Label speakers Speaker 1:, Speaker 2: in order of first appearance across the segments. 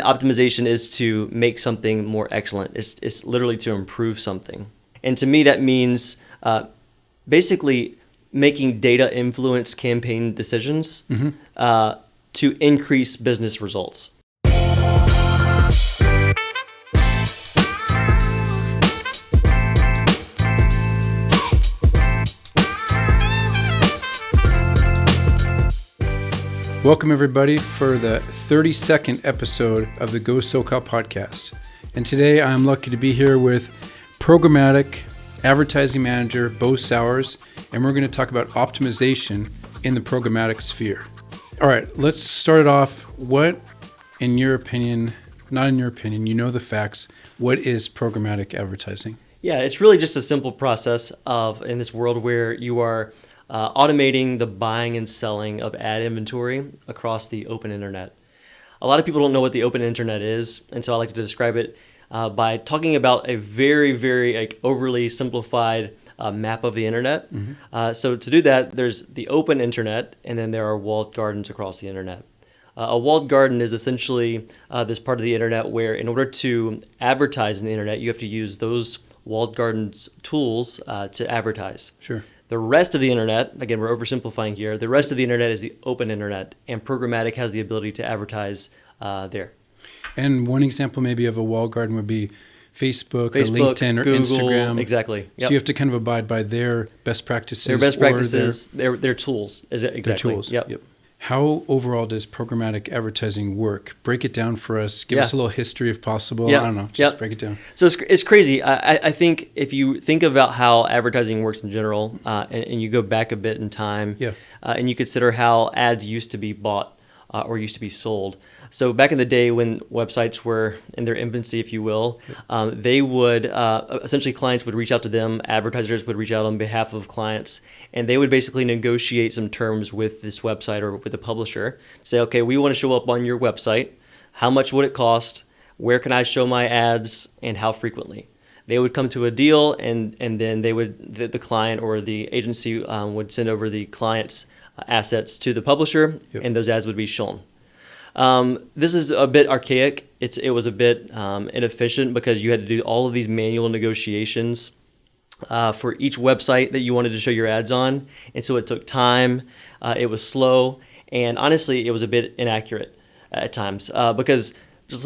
Speaker 1: Optimization is to make something more excellent. It's literally to improve something. And to me, that means basically making data-influenced campaign decisions to increase business results.
Speaker 2: Welcome, everybody, for the 32nd episode of the Go Sokal Podcast. And today I'm lucky to be here with Programmatic Advertising Manager Bo Sowers, and we're going to talk about optimization in the programmatic sphere. All right, let's start it off. What, in your opinion, not in your opinion, you know the facts, what is programmatic advertising?
Speaker 1: Yeah, it's really just a simple process of, in this world where you are automating the buying and selling of ad inventory across the open internet. A lot of people don't know what the open internet is, and so I like to describe it by talking about a very, very overly simplified map of the internet. So to do that, there's the open internet, and then there are walled gardens across the internet. A walled garden is essentially this part of the internet where, in order to advertise in the internet, you have to use those walled gardens tools to advertise.
Speaker 2: Sure.
Speaker 1: The rest of the internet, again, we're oversimplifying here, the rest of the internet is the open internet, and Programmatic has the ability to advertise there.
Speaker 2: And one example maybe of a walled garden would be Facebook or LinkedIn or
Speaker 1: Google,
Speaker 2: Instagram.
Speaker 1: Exactly. Yep.
Speaker 2: So you have to kind of abide by their best practices.
Speaker 1: Their best practices, their tools. Exactly.
Speaker 2: Their tools.
Speaker 1: Yep.
Speaker 2: How overall does programmatic advertising work? Break it down for us. Give us a little history if possible. I don't know. Just break it down.
Speaker 1: So it's crazy. I think if you think about how advertising works in general, and you go back a bit in time, and you consider how ads used to be bought or used to be sold. So back in the day when websites were in their infancy, if you will, they would, essentially clients would reach out to them, advertisers would reach out on behalf of clients, and they would basically negotiate some terms with this website or with the publisher. Say, okay, we want to show up on your website. How much would it cost? Where can I show my ads? And how frequently? They would come to a deal, and then they would, the client or the agency would send over the client's assets to the publisher, and those ads would be shown. This is a bit archaic. It was a bit inefficient because you had to do all of these manual negotiations for each website that you wanted to show your ads on. And so it took time, it was slow, and honestly, it was a bit inaccurate at times because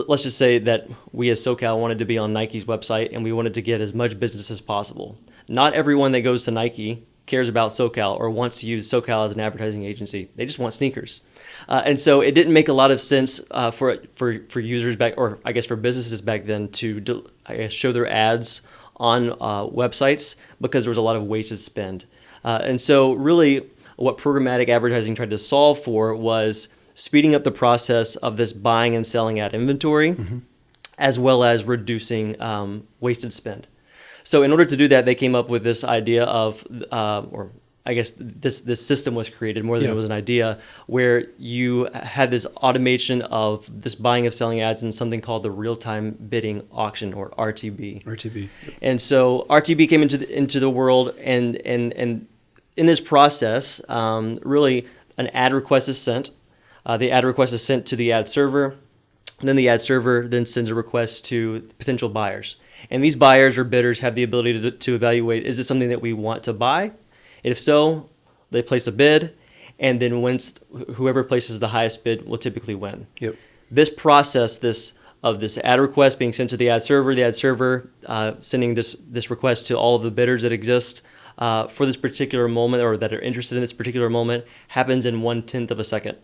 Speaker 1: let's just say that we as SoCal wanted to be on Nike's website and we wanted to get as much business as possible. Not everyone that goes to Nike cares about SoCal or wants to use SoCal as an advertising agency. They just want sneakers. And so it didn't make a lot of sense for users back, or I guess for businesses back then, to show their ads on websites because there was a lot of wasted spend. And so really what programmatic advertising tried to solve for was speeding up the process of this buying and selling ad inventory, as well as reducing wasted spend. So in order to do that, they came up with this idea of, or I guess this system was created more than it was an idea, where you had this automation of this buying of selling ads in something called the real-time bidding auction, or RTB.
Speaker 2: RTB.
Speaker 1: And so RTB came into the world, and in this process, really an ad request is sent. The ad request is sent to the ad server. And then the ad server then sends a request to potential buyers. And these buyers or bidders have the ability to evaluate, is this something that we want to buy? And if so, they place a bid, and then whoever places the highest bid will typically win. This process, this ad request being sent to the ad server sending this request to all of the bidders that exist for this particular moment, or that are interested in this particular moment, happens in 1/10 of a second.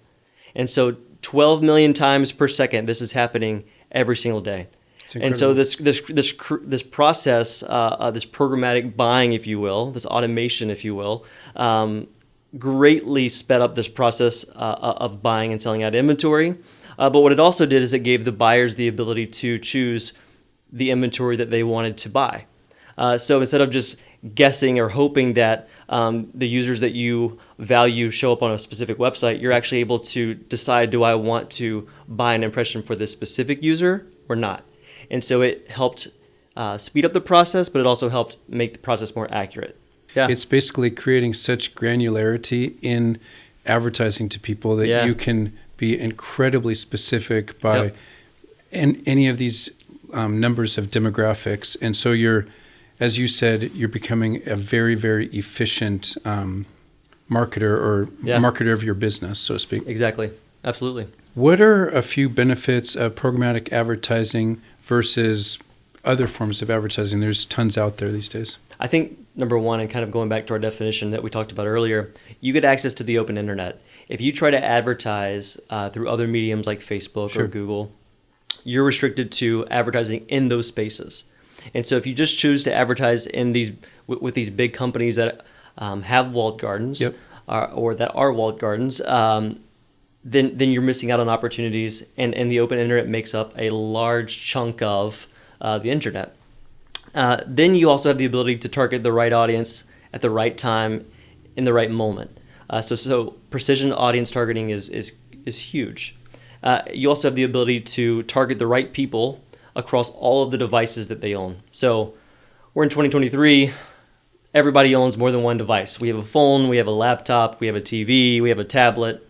Speaker 1: And so 12 million times per second, this is happening every single day. And so this process, this programmatic buying, if you will, this automation, if you will, greatly sped up this process of buying and selling ad inventory. But what it also did is it gave the buyers the ability to choose the inventory that they wanted to buy. So instead of just guessing or hoping that the users that you value show up on a specific website, you're actually able to decide, do I want to buy an impression for this specific user or not? And so it helped speed up the process, but it also helped make the process more accurate. Yeah.
Speaker 2: It's basically creating such granularity in advertising to people that you can be incredibly specific by and any of these numbers of demographics. And so as you said, you're becoming a very, very efficient marketer or marketer of your business, so to speak.
Speaker 1: Exactly. Absolutely.
Speaker 2: What are a few benefits of programmatic advertising versus other forms of advertising? There's tons out there these days.
Speaker 1: I think number one, and kind of going back to our definition that we talked about earlier, you get access to the open internet. If you try to advertise through other mediums like Facebook or Google, you're restricted to advertising in those spaces. And so if you just choose to advertise in these with these big companies that have walled gardens or that are walled gardens, then you're missing out on opportunities. And the open internet makes up a large chunk of the internet. Then you also have the ability to target the right audience at the right time in the right moment. So precision audience targeting is huge. You also have the ability to target the right people across all of the devices that they own. So we're in 2023. Everybody owns more than one device. We have a phone, we have a laptop, we have a TV, we have a tablet.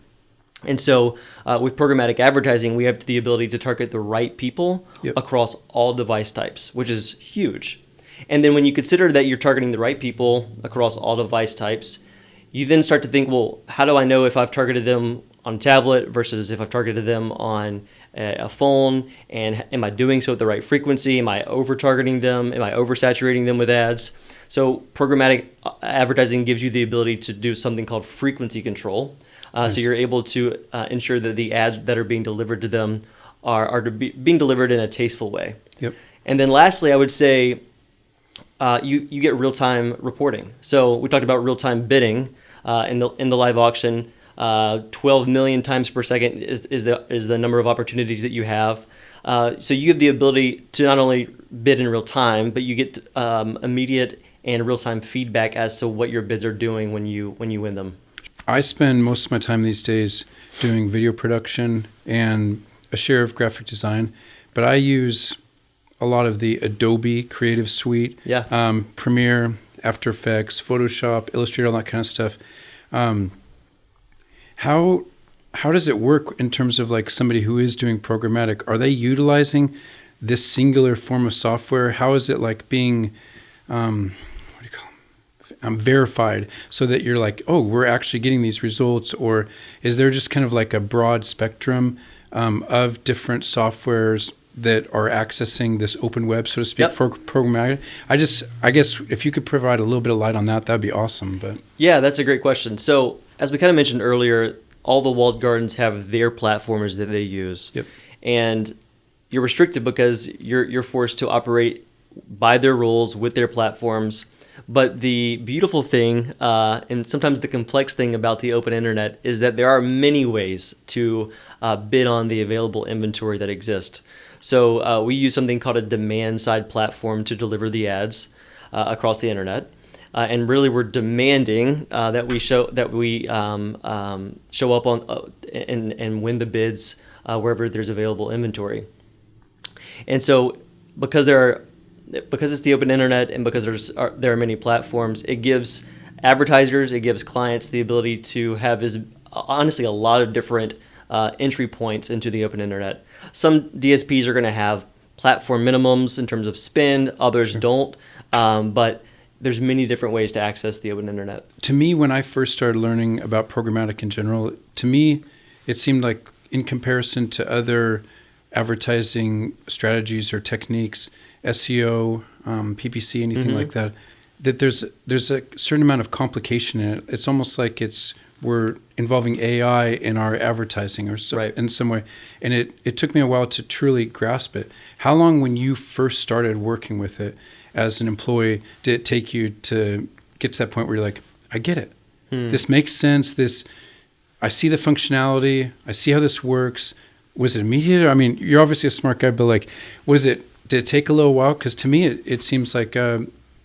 Speaker 1: And so with programmatic advertising, we have the ability to target the right people across all device types, which is huge. And then when you consider that you're targeting the right people across all device types, you then start to think, well, how do I know if I've targeted them on a tablet versus if I've targeted them on a phone? And am I doing so at the right frequency? Am I over-targeting them? Am I oversaturating them with ads? So programmatic advertising gives you the ability to do something called frequency control. Nice. So you're able to ensure that the ads that are being delivered to them are being delivered in a tasteful way. Yep. And then lastly, I would say you get real-time reporting. So we talked about real-time bidding in the live auction. 12 million times per second is the number of opportunities that you have. So you have the ability to not only bid in real time, but you get immediate and real-time feedback as to what your bids are doing when you win them.
Speaker 2: I spend most of my time these days doing video production and a share of graphic design, but I use a lot of the Adobe Creative Suite, Premiere, After Effects, Photoshop, Illustrator, all that kind of stuff. How does it work in terms of like somebody who is doing programmatic? Are they utilizing this singular form of software? How is it like being verified so that you're like, oh, we're actually getting these results? Or is there just kind of like a broad spectrum of different softwares that are accessing this open web, so to speak, for programmatic? I guess if you could provide a little bit of light on that, that'd be awesome. But
Speaker 1: yeah, that's a great question. So as we kind of mentioned earlier, all the walled gardens have their platforms that they use. Yep. And you're restricted because you're forced to operate by their rules with their platforms. But the beautiful thing, and sometimes the complex thing about the open internet, is that there are many ways to bid on the available inventory that exists. So we use something called a demand-side platform to deliver the ads across the internet. And really, we're demanding that we show up on and win the bids wherever there's available inventory. And so, because it's the open internet and because there are many platforms, it gives advertisers, it gives clients the ability to have honestly a lot of different entry points into the open internet. Some DSPs are going to have platform minimums in terms of spend, others don't, but there's many different ways to access the open internet.
Speaker 2: To me, when I first started learning about programmatic in general, to me, it seemed like in comparison to other advertising strategies or techniques, SEO, PPC, anything like that, that there's a certain amount of complication in it. It's almost like we're involving AI in our advertising or in some way. And it took me a while to truly grasp it. How long, when you first started working with it as an employee, did it take you to get to that point where you're like, I get it. This makes sense. I see the functionality. I see how this works. Was it immediate? I mean, you're obviously a smart guy, but like, did it take a little while? Because to me, it seems like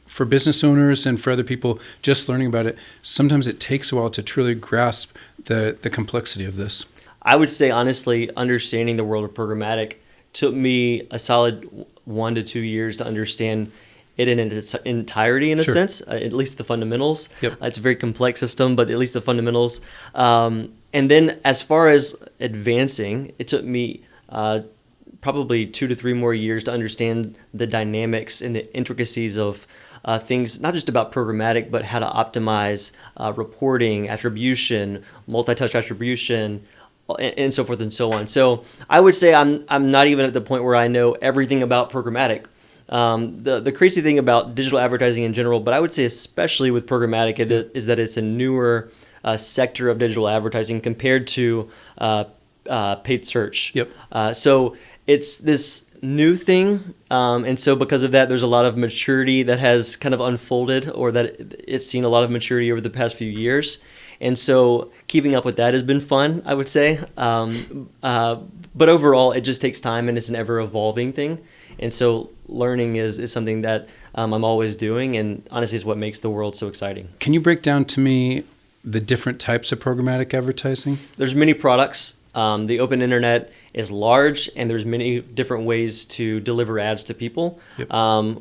Speaker 2: for business owners and for other people just learning about it, sometimes it takes a while to truly grasp the complexity of this.
Speaker 1: I would say, honestly, understanding the world of programmatic took me a solid 1 to 2 years to understand it in its entirety, in a sense, at least the fundamentals. Yep. It's a very complex system, but at least the fundamentals. And then as far as advancing, it took me probably 2 to 3 more years to understand the dynamics and the intricacies of things, not just about programmatic, but how to optimize reporting, attribution, multi-touch attribution, and so forth and so on. So I would say I'm not even at the point where I know everything about programmatic. The crazy thing about digital advertising in general, but I would say especially with programmatic, is that it's a newer sector of digital advertising compared to paid search.
Speaker 2: Yep.
Speaker 1: So it's this new thing, and so because of that, there's a lot of maturity that has kind of unfolded, or that it's seen a lot of maturity over the past few years. And so keeping up with that has been fun, I would say. But overall, it just takes time, and it's an ever-evolving thing. And so learning is something that I'm always doing, and honestly is what makes the world so exciting.
Speaker 2: Can you break down to me the different types of programmatic advertising?
Speaker 1: There's many products. The open internet is large, and there's many different ways to deliver ads to people,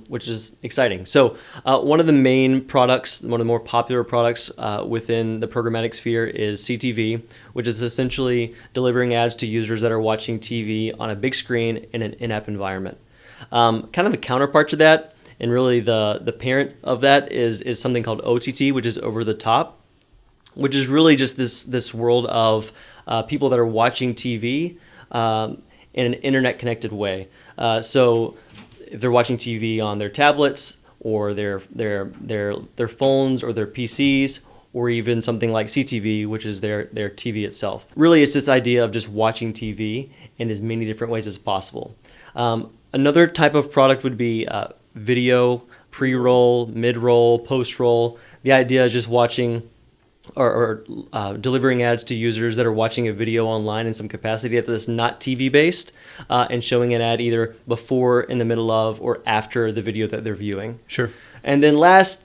Speaker 1: which is exciting. So one of the main products, one of the more popular products within the programmatic sphere is CTV, which is essentially delivering ads to users that are watching TV on a big screen in an in-app environment. Kind of the counterpart to that, and really the parent of that is something called OTT, which is over the top, which is really just this world of people that are watching TV in an internet-connected way. So if they're watching TV on their tablets or their phones or their PCs, or even something like CTV, which is their TV itself. Really, it's this idea of just watching TV in as many different ways as possible. Another type of product would be video, pre-roll, mid-roll, post-roll. The idea is just watching or delivering ads to users that are watching a video online in some capacity that's not TV-based, and showing an ad either before, in the middle of, or after the video that they're viewing.
Speaker 2: Sure.
Speaker 1: And then last,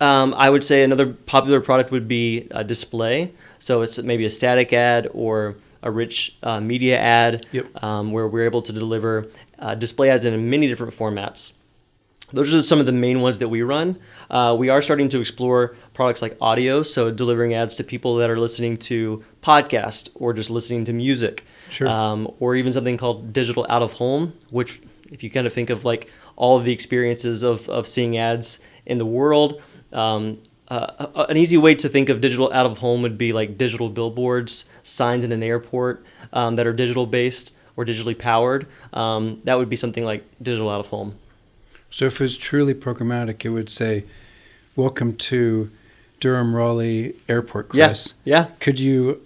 Speaker 1: I would say another popular product would be a display. So it's maybe a static ad or a rich media ad, where we're able to deliver display ads in many different formats. Those are some of the main ones that we run. We are starting to explore products like audio, so delivering ads to people that are listening to podcasts or just listening to music.
Speaker 2: Sure.
Speaker 1: Or even something called digital out of home, which if you kind of think of like all of the experiences of seeing ads in the world, an easy way to think of digital out of home would be like digital billboards, signs in an airport that are digital based or digitally powered. That would be something like digital out of home.
Speaker 2: So if it was truly programmatic, it would say, "Welcome to Durham Raleigh Airport, Chris.
Speaker 1: Yeah.
Speaker 2: Could you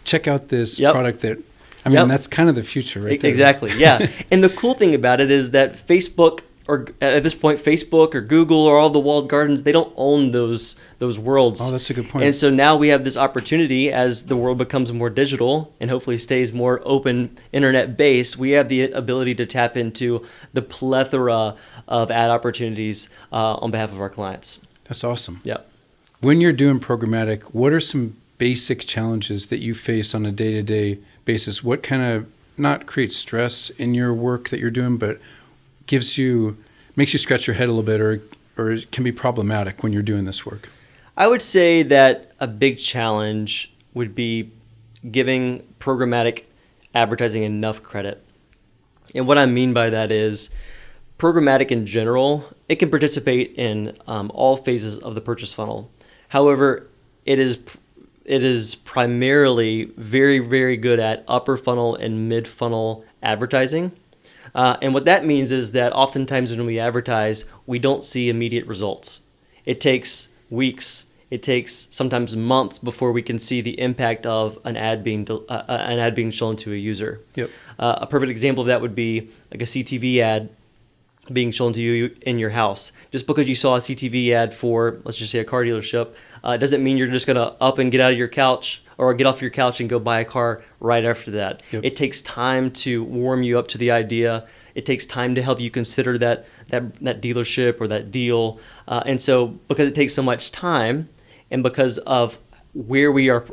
Speaker 2: check out this product that?" I mean, that's kind of the future, right there.
Speaker 1: Exactly. Yeah. And the cool thing about it is that Facebook, or at this point, Facebook or Google or all the walled gardens, they don't own those worlds.
Speaker 2: Oh, that's a good point.
Speaker 1: And so now we have this opportunity as the world becomes more digital and hopefully stays more open internet based. We have the ability to tap into the plethora of ad opportunities on behalf of our clients.
Speaker 2: That's awesome.
Speaker 1: Yeah.
Speaker 2: When you're doing programmatic, what are some basic challenges that you face on a day-to-day basis? What kind of, not creates stress in your work that you're doing, but makes you scratch your head a little bit, or it can be problematic when you're doing this work?
Speaker 1: I would say that a big challenge would be giving programmatic advertising enough credit. And what I mean by that is programmatic in general, it can participate in all phases of the purchase funnel. However, it is primarily very, very good at upper funnel and mid funnel advertising. And what that means is that oftentimes when we advertise, we don't see immediate results. It takes weeks. It takes sometimes months before we can see the impact of an ad being shown to a user.
Speaker 2: Yep.
Speaker 1: A perfect example of that would be like a CTV ad being shown to you in your house. Just because you saw a CTV ad for, let's just say, a car dealership, doesn't mean you're just going to up and get out of your couch or get off your couch and go buy a car right after that.
Speaker 2: Yep.
Speaker 1: It takes time to warm you up to the idea. It takes time to help you consider that dealership or that deal. And so because it takes so much time, and because of where we are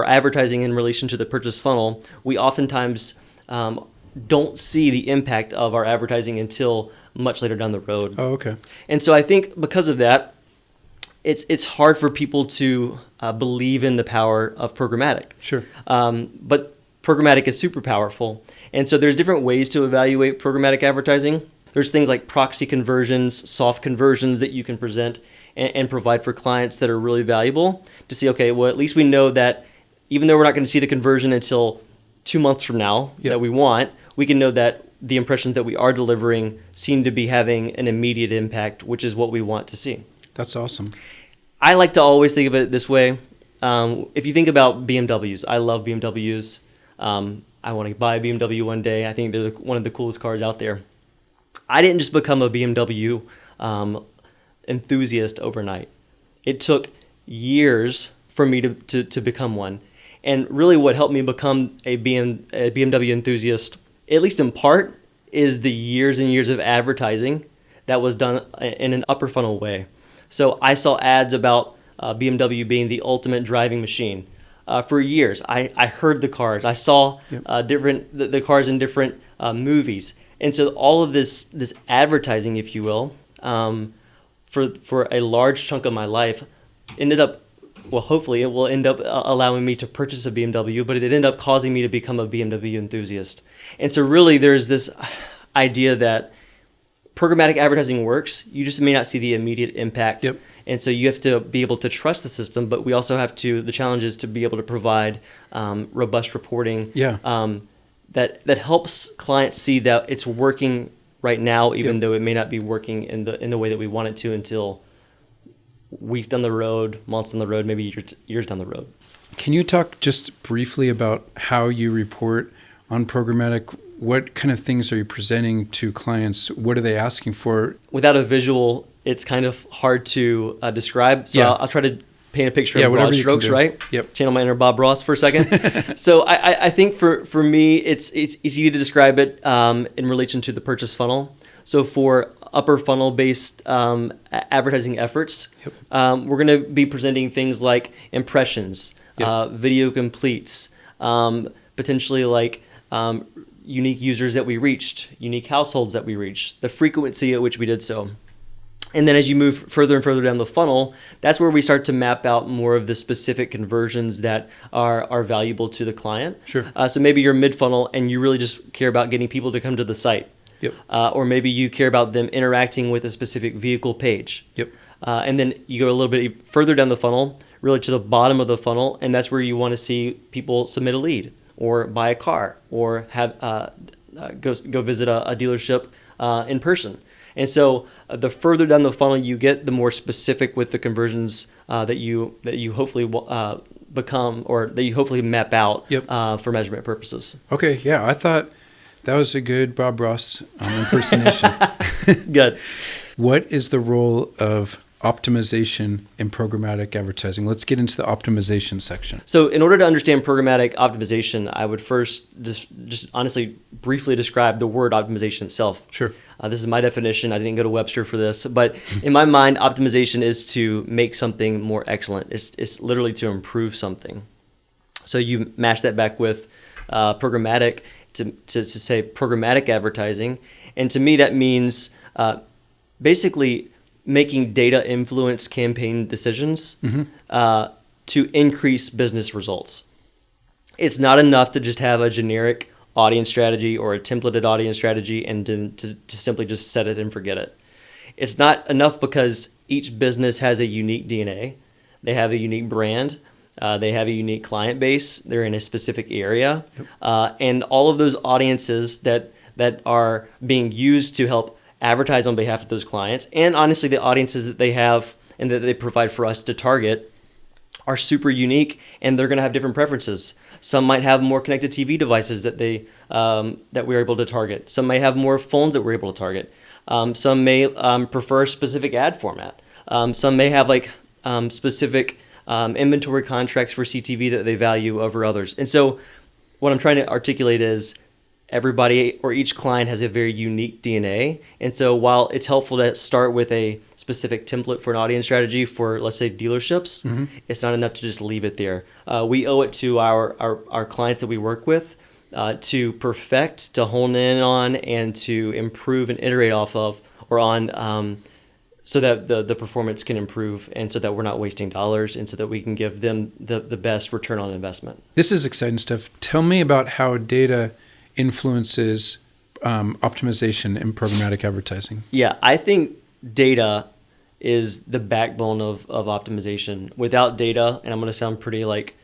Speaker 1: advertising in relation to the purchase funnel, we oftentimes don't see the impact of our advertising until much later down the road.
Speaker 2: Oh, okay.
Speaker 1: And so I think because of that, it's hard for people to believe in the power of programmatic.
Speaker 2: Sure.
Speaker 1: But programmatic is super powerful. And so there's different ways to evaluate programmatic advertising. There's things like proxy conversions, soft conversions that you can present and provide for clients that are really valuable to see, okay, well, at least we know that even though we're not going to see the conversion until 2 months from now that we want, we can know that the impressions that we are delivering seem to be having an immediate impact, which is what we want to see.
Speaker 2: That's awesome.
Speaker 1: I like to always think of it this way. If you think about BMWs, I love BMWs. I want to buy a BMW one day. I think they're one of the coolest cars out there. I didn't just become a BMW enthusiast overnight. It took years for me to become one. And really what helped me become a BMW enthusiast, at least in part, is the years and years of advertising that was done in an upper funnel way. So I saw ads about BMW being the ultimate driving machine. For years, I heard the cars. I saw the cars in different movies. And so all of this advertising, if you will, for a large chunk of my life ended up, well, hopefully it will end up allowing me to purchase a BMW, but it ended up causing me to become a BMW enthusiast. And so really there's this idea that programmatic advertising works. You just may not see the immediate impact. Yep. And so you have to be able to trust the system, but we also have to, the challenge is to be able to provide robust reporting that helps clients see that it's working right now, even though it may not be working in the way that we want it to until weeks down the road, months down the road, maybe years down the road.
Speaker 2: Can you talk just briefly about how you report on programmatic? What kind of things are you presenting to clients? What are they asking for?
Speaker 1: Without a visual, it's kind of hard to describe. So I'll try to paint a picture of broad strokes, right?
Speaker 2: Yep.
Speaker 1: Channel my inner Bob Ross for a second. So I think for me, it's easy to describe it in relation to the purchase funnel. So for upper funnel based advertising efforts, we're going to be presenting things like impressions, video completes, potentially like unique users that we reached, unique households that we reached, the frequency at which we did so. And then as you move further and further down the funnel, that's where we start to map out more of the specific conversions that are valuable to the client.
Speaker 2: Sure.
Speaker 1: So maybe you're mid-funnel and you really just care about getting people to come to the site.
Speaker 2: Yep.
Speaker 1: Or maybe you care about them interacting with a specific vehicle page.
Speaker 2: Yep.
Speaker 1: And then you go a little bit further down the funnel, really to the bottom of the funnel, and that's where you want to see people submit a lead or buy a car or have go visit a dealership in person. And so the further down the funnel you get, the more specific with the conversions that you hopefully become, or that you hopefully map out for measurement purposes.
Speaker 2: Okay, yeah, I thought that was a good Bob Ross impersonation.
Speaker 1: Good.
Speaker 2: What is the role of optimization in programmatic advertising? Let's get into the optimization section.
Speaker 1: So in order to understand programmatic optimization, I would first just honestly briefly describe the word optimization itself.
Speaker 2: Sure.
Speaker 1: This is my definition. I didn't go to Webster for this, but in my mind, optimization is to make something more excellent. It's literally to improve something. So you mash that back with programmatic to say programmatic advertising. And to me, that means basically making data influence campaign decisions to increase business results. It's not enough to just have a generic audience strategy or a templated audience strategy and to simply just set it and forget it. It's not enough because each business has a unique DNA. They have a unique brand. They have a unique client base. They're in a specific area. And all of those audiences that are being used to help advertise on behalf of those clients, and honestly the audiences that they have and that they provide for us to target, are super unique, and they're going to have different preferences. Some might have more connected TV devices that we're able to target. Some may have more phones that we're able to target. Some may prefer a specific ad format. Some may have specific inventory contracts for CTV that they value over others. And so what I'm trying to articulate is everybody or each client has a very unique DNA. And so while it's helpful to start with a specific template for an audience strategy for, let's say, dealerships, it's not enough to just leave it there. We owe it to our clients that we work with to perfect, to hone in on, and to improve and iterate off of or on so that the performance can improve, and so that we're not wasting dollars, and so that we can give them the best return on investment.
Speaker 2: This is exciting stuff. Tell me about how data influences optimization in programmatic advertising?
Speaker 1: Yeah, I think data is the backbone of optimization. Without data, and I'm going to sound pretty like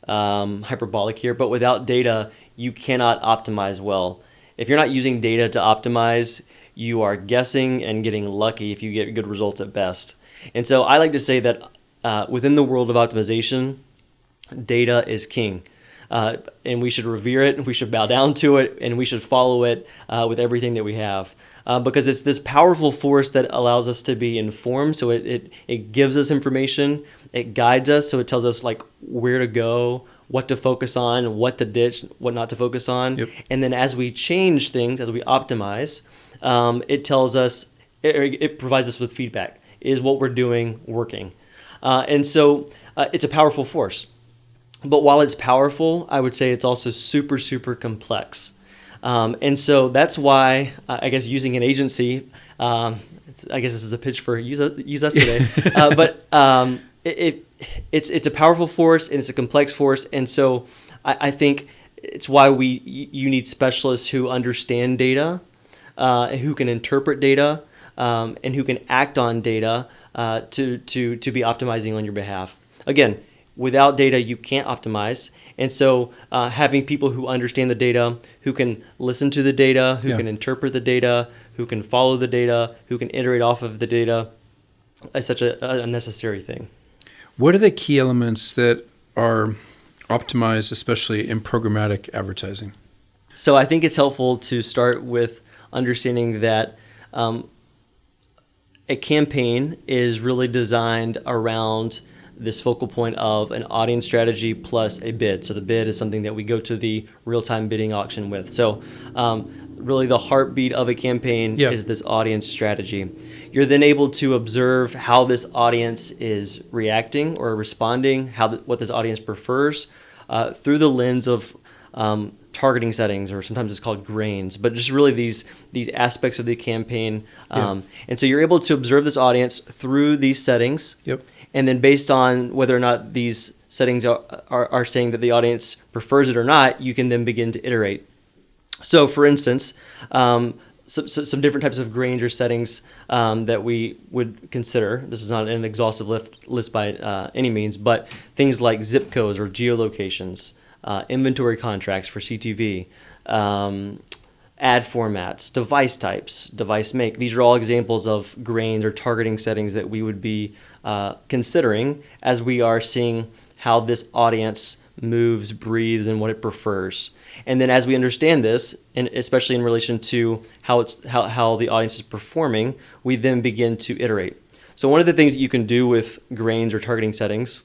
Speaker 1: hyperbolic here, but without data, you cannot optimize well. If you're not using data to optimize, you are guessing and getting lucky if you get good results at best. And so I like to say that within the world of optimization, data is king. And we should revere it, we should bow down to it, and we should follow it with everything that we have. Because it's this powerful force that allows us to be informed. So it gives us information, it guides us, so it tells us like where to go, what to focus on, what to ditch, what not to focus on.
Speaker 2: Yep.
Speaker 1: And then as we change things, as we optimize, it tells us, it provides us with feedback. Is what we're doing working? And so it's a powerful force. But while it's powerful, I would say it's also super, super complex. And so that's why, I guess, using an agency, I guess this is a pitch for use us today, but it's a powerful force and it's a complex force. And so I think it's why you need specialists who understand data, who can interpret data, and who can act on data to be optimizing on your behalf. Again, without data, you can't optimize. And so having people who understand the data, who can listen to the data, who can interpret the data, who can follow the data, who can iterate off of the data, is such a necessary thing.
Speaker 2: What are the key elements that are optimized, especially in programmatic advertising?
Speaker 1: So I think it's helpful to start with understanding that a campaign is really designed around this focal point of an audience strategy plus a bid. So the bid is something that we go to the real-time bidding auction with. So really the heartbeat of a campaign is this audience strategy. You're then able to observe how this audience is reacting or responding, what this audience prefers through the lens of targeting settings, or sometimes it's called grains, but just really these aspects of the campaign. And so you're able to observe this audience through these settings.
Speaker 2: Yep. And
Speaker 1: then based on whether or not these settings are saying that the audience prefers it or not, you can then begin to iterate. So for instance, some different types of grains or settings that we would consider. This is not an exhaustive list by any means, but things like zip codes or geolocations, inventory contracts for CTV, ad formats, device types, device make. These are all examples of grains or targeting settings that we would be considering as we are seeing how this audience moves, breathes, and what it prefers. And then as we understand this, and especially in relation to how the audience is performing, we then begin to iterate. So one of the things that you can do with grains or targeting settings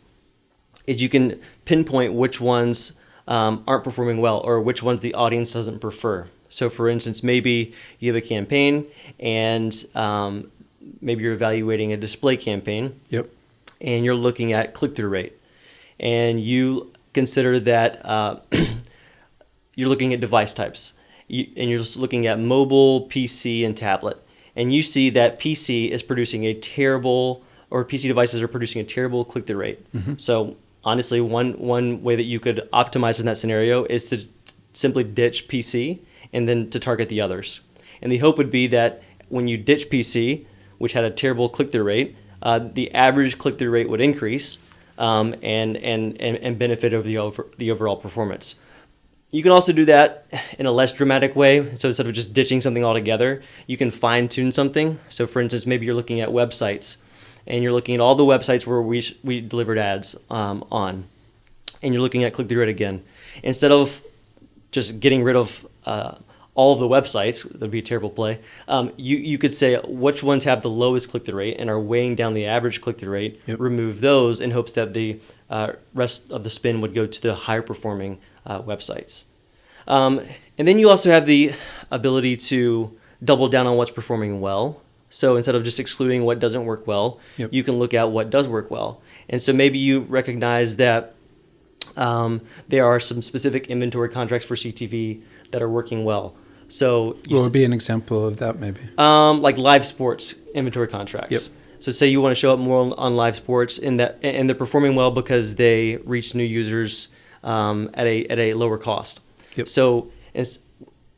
Speaker 1: is you can pinpoint which ones aren't performing well or which ones the audience doesn't prefer. So for instance, maybe you have a campaign and maybe you're evaluating a display campaign.
Speaker 2: Yep.
Speaker 1: And you're looking at click-through rate. And you consider that you're looking at device types. And you're just looking at mobile, PC, and tablet. And you see that PC is producing PC devices are producing a terrible click-through rate. Mm-hmm. So honestly, one way that you could optimize in that scenario is to simply ditch PC and then to target the others. And the hope would be that when you ditch PC, which had a terrible click-through rate, the average click-through rate would increase and benefit over the overall performance. You can also do that in a less dramatic way. So instead of just ditching something altogether, you can fine-tune something. So for instance, maybe you're looking at websites, and you're looking at all the websites where we delivered ads on, and you're looking at click-through rate again. Instead of just getting rid of all of the websites, that'd be a terrible play, you could say which ones have the lowest click-through rate and are weighing down the average click-through rate, remove those in hopes that the rest of the spin would go to the higher performing websites. And then you also have the ability to double down on what's performing well. So instead of just excluding what doesn't work well, you can look at what does work well. And so maybe you recognize that there are some specific inventory contracts for CTV that are working well. So
Speaker 2: what would be an example of that maybe?
Speaker 1: Like live sports inventory contracts. Yep. So say you want to show up more on live sports and they're performing well because they reach new users at a lower cost.
Speaker 2: Yep.
Speaker 1: So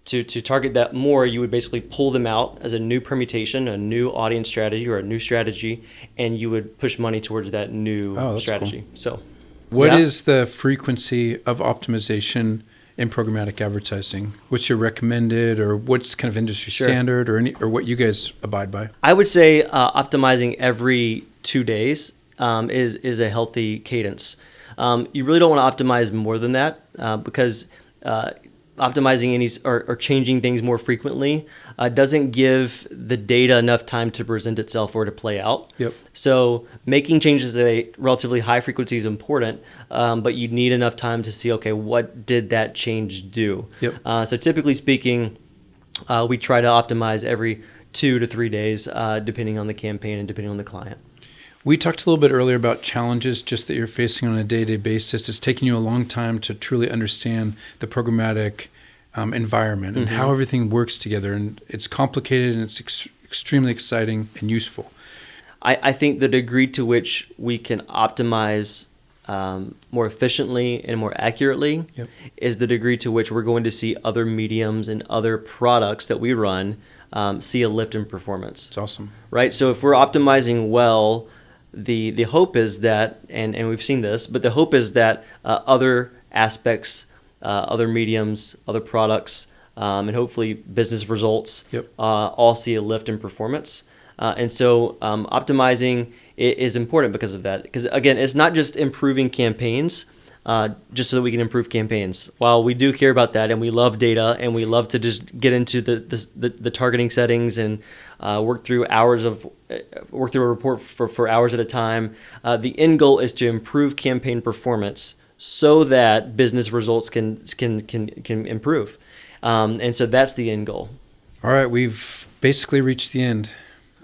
Speaker 1: to target that more, you would basically pull them out as a new permutation, a new audience strategy or a new strategy, and you would push money towards that new strategy.
Speaker 2: Cool.
Speaker 1: So,
Speaker 2: what is the frequency of optimization in programmatic advertising? What's your recommended, or what's kind of industry standard, or what you guys abide by?
Speaker 1: I would say optimizing every 2 days is a healthy cadence. You really don't want to optimize more than that because optimizing or changing things more frequently doesn't give the data enough time to present itself or to play out.
Speaker 2: Yep.
Speaker 1: So making changes at a relatively high frequency is important, but you need enough time to see, okay, what did that change do?
Speaker 2: Yep.
Speaker 1: So typically speaking, we try to optimize every 2 to 3 days, depending on the campaign and depending on the client.
Speaker 2: We talked a little bit earlier about challenges just that you're facing on a day-to-day basis. It's taking you a long time to truly understand the programmatic environment and how everything works together. And it's complicated and it's extremely exciting and useful.
Speaker 1: I think the degree to which we can optimize more efficiently and more accurately is the degree to which we're going to see other mediums and other products that we run see a lift in performance.
Speaker 2: It's awesome.
Speaker 1: Right? So if we're optimizing well, the hope is that, and we've seen this, but the hope is that other aspects, other mediums, other products, and hopefully business results all see a lift in performance. And so optimizing is important because of that. Because again, it's not just improving campaigns just so that we can improve campaigns. While we do care about that and we love data and we love to just get into the targeting settings and work through a report for hours at a time, the end goal is to improve campaign performance so that business results can improve. And so that's the end goal.
Speaker 2: All right, we've basically reached the end.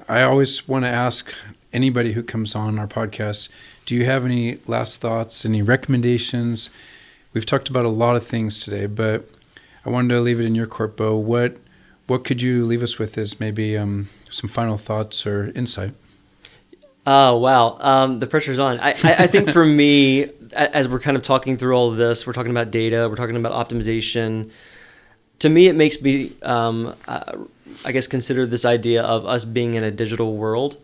Speaker 2: I always want to ask anybody who comes on our podcast, do you have any last thoughts, any recommendations? We've talked about a lot of things today, but I wanted to leave it in your court, Bo. What could you leave us with as maybe some final thoughts or insight?
Speaker 1: Oh, wow. The pressure's on. I think for me, as we're kind of talking through all of this, we're talking about data, we're talking about optimization. To me, it makes me, I guess, consider this idea of us being in a digital world.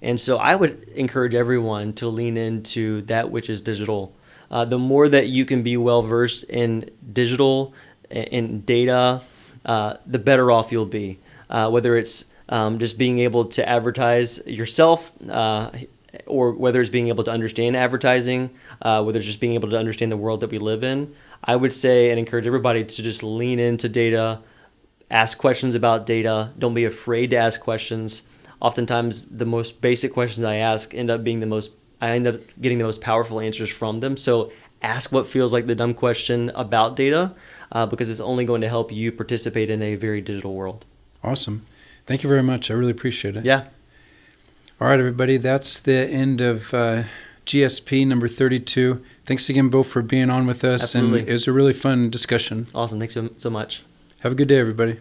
Speaker 1: And so I would encourage everyone to lean into that which is digital. The more that you can be well-versed in digital, in data, the better off you'll be. Whether it's just being able to advertise yourself, or whether it's being able to understand advertising, whether it's just being able to understand the world that we live in, I would say and encourage everybody to just lean into data, ask questions about data. Don't be afraid to ask questions. Oftentimes, the most basic questions I ask end up getting the most powerful answers from them. So ask what feels like the dumb question about data, because it's only going to help you participate in a very digital world.
Speaker 2: Awesome. Thank you very much. I really appreciate it.
Speaker 1: Yeah.
Speaker 2: All right, everybody. That's the end of GSP number 32. Thanks again, Bo, for being on with us.
Speaker 1: Absolutely.
Speaker 2: And it was a really fun discussion.
Speaker 1: Awesome. Thanks so much.
Speaker 2: Have a good day, everybody.